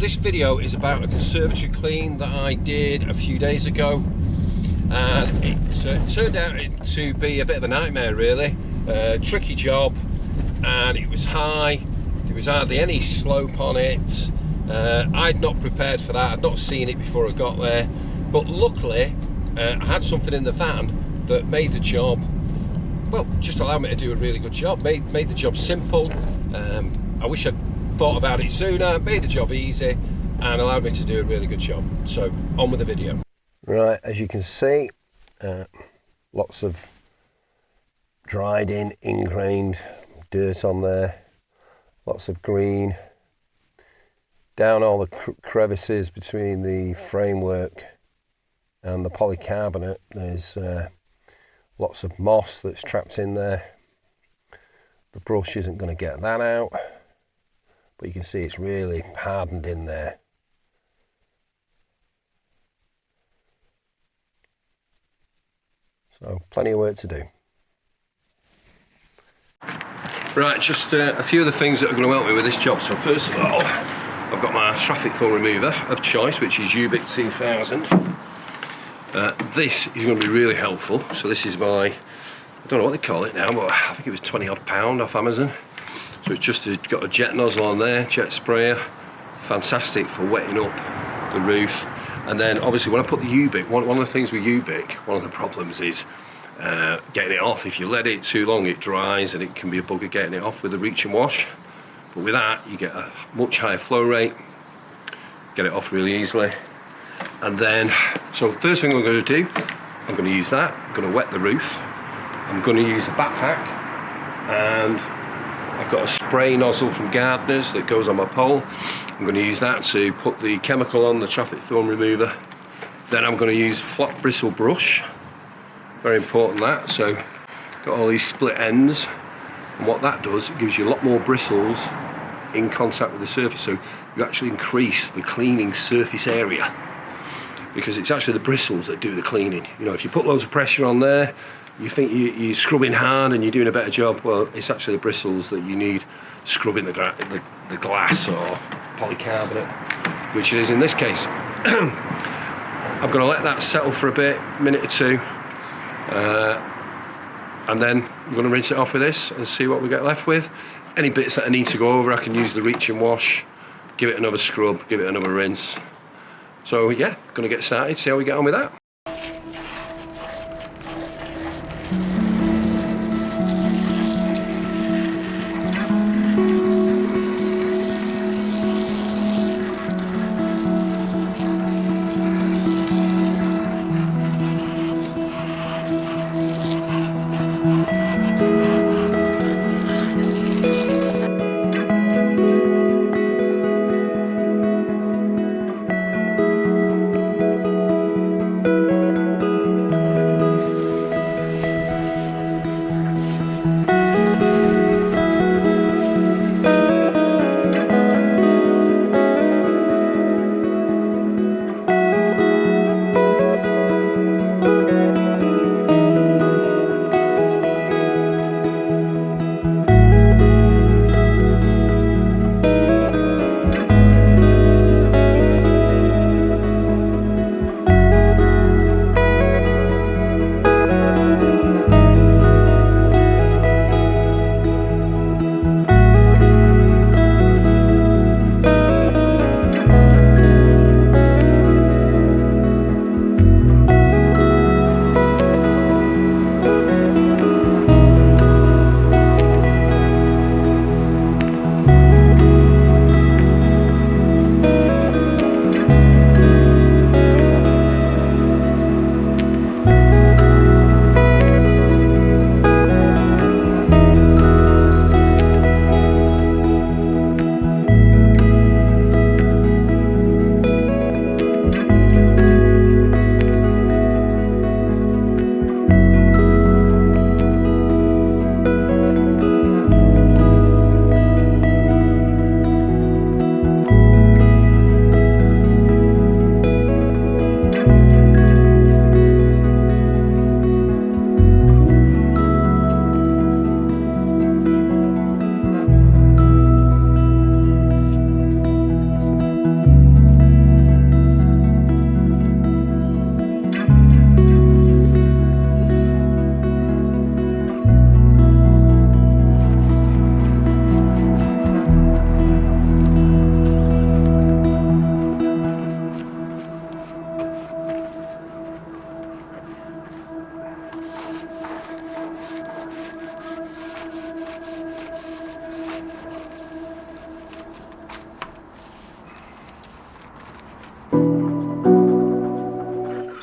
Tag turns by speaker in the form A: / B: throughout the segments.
A: this video is about a conservatory clean that I did a few days ago, and it turned out to be a bit of a nightmare really. Tricky job, and it was high, there was hardly any slope on it. I'd not prepared for that, I'd not seen it before I got there, but luckily I had something in the van that made the job, well, just allowed me to do a really good job, made the job simple. I wish I'd thought about it sooner, made the job easy and allowed me to do a really good job. So on with the video. Right, as you can see, lots of dried in, ingrained dirt on there, lots of green, down all the crevices between the framework and the polycarbonate. There's lots of moss that's trapped in there. The brush isn't going to get that out, but you can see it's really hardened in there. So plenty of work to do. Right, just a few of the things that are going to help me with this job. So first of all, I've got my traffic film remover of choice, which is Ubic 2000. This is going to be really helpful. So this is my, I don't know what they call it now, but I think it was £20 odd off Amazon. So it's just got a jet nozzle on there, jet sprayer, fantastic for wetting up the roof. And then obviously when I put the Ubic, one of the things with Ubic, one of the problems is getting it off. If you let it too long, it dries and it can be a bugger getting it off with the reach and wash. But with that, you get a much higher flow rate, get it off really easily. And then, so first thing I'm going to do, I'm going to use that, I'm going to wet the roof. I'm going to use a backpack, and I've got a spray nozzle from Gardiners that goes on my pole. I'm going to use that to put the chemical on the traffic film remover. Then I'm going to use a flat bristle brush, very important that. So got all these split ends, and what that does, it gives you a lot more bristles in contact with the surface, so you actually increase the cleaning surface area, because it's actually the bristles that do the cleaning. You know, if you put loads of pressure on there, you think you're scrubbing hard and you're doing a better job. Well, it's actually the bristles that you need scrubbing the glass or polycarbonate, which it is in this case. I'm going to let that settle for a bit, minute or two, and then I'm going to rinse it off with this and see what we get left with. Any bits that I need to go over, I can use the reach and wash, give it another scrub, give it another rinse. So yeah, going to get started, see how we get on with that.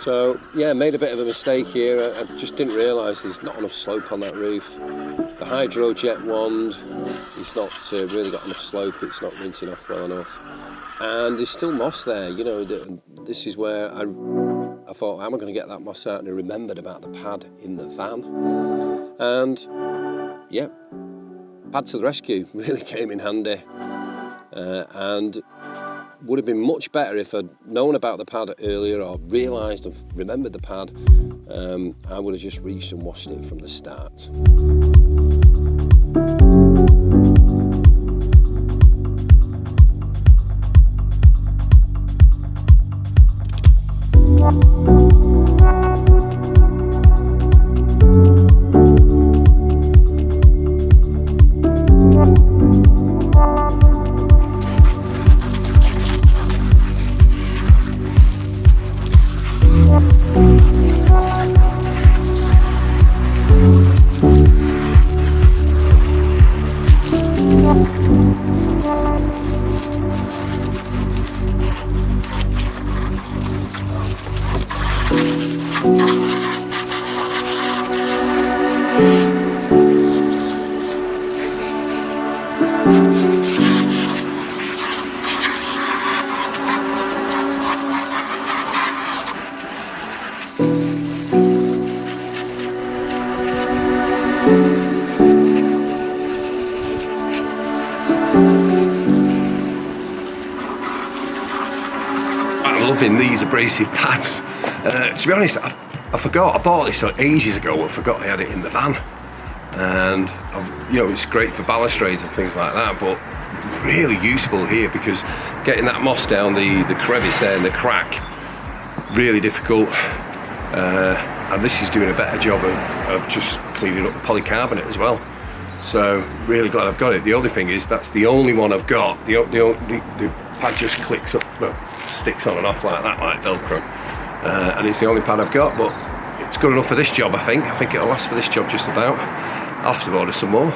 A: So yeah, made a bit of a mistake here. I just didn't realise there's not enough slope on that roof. The hydrojet wand, it's not really got enough slope, it's not rinsing off well enough. And there's still moss there, you know. This is where I thought, how am I going to get that moss out? And I remembered about the pad in the van. And yeah, pad to the rescue, really came in handy. And would have been much better if I'd known about the pad earlier, or realised and remembered the pad. I would have just reached and washed it from the start. Loving these abrasive pads. To be honest, I forgot. I bought this ages ago. I forgot I had it in the van, and you know, it's great for balustrades and things like that. But really useful here, because getting that moss down the crevice there and the crack, really difficult. And this is doing a better job of just cleaning up the polycarbonate as well. So really glad I've got it. The only thing is, that's the only one I've got. The pad just clicks up, well, sticks on and off like that, like Velcro, and it's the only pad I've got, but it's good enough for this job. I think it'll last for this job just about. I'll have to order some more.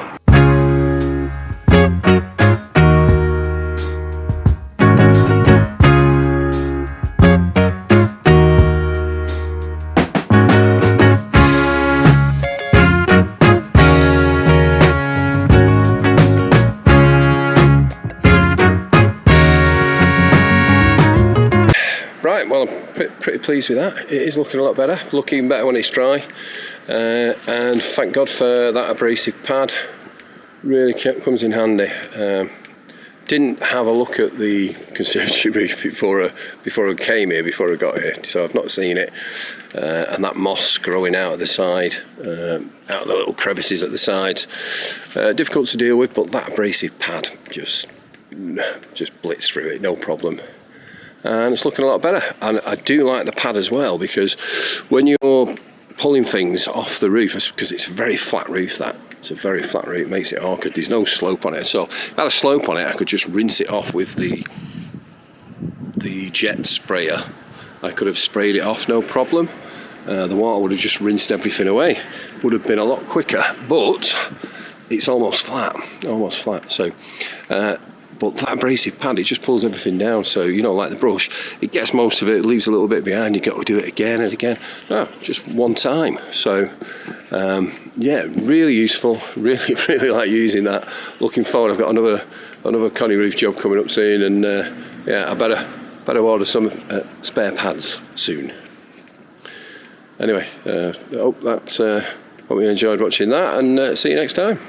A: Right, well, I'm pretty pleased with that. It is looking a lot better, looking better when it's dry, and thank God for that abrasive pad. Really comes in handy. Didn't have a look at the conservatory roof before I came here, before I got here, so I've not seen it. And that moss growing out of the side, out of the little crevices at the sides, difficult to deal with, but that abrasive pad just blitzed through it, no problem. And it's looking a lot better. And I do like the pad as well, because when you're pulling things off the roof, because it's a very flat roof, it's a very flat roof, it makes it awkward. There's no slope on it, so if I had a slope on it, I could just rinse it off with the jet sprayer. I could have sprayed it off, no problem. The water would have just rinsed everything away. Would have been a lot quicker, but it's almost flat. So but that abrasive pad, it just pulls everything down. So, you know, like the brush, it gets most of it, leaves a little bit behind, you got to do it again and again. No, just one time. So yeah, really useful. Really like using that. Looking forward. I've got another Connie roof job coming up soon, and yeah, I better order some spare pads soon. Anyway, I hope you enjoyed watching that, and see you next time.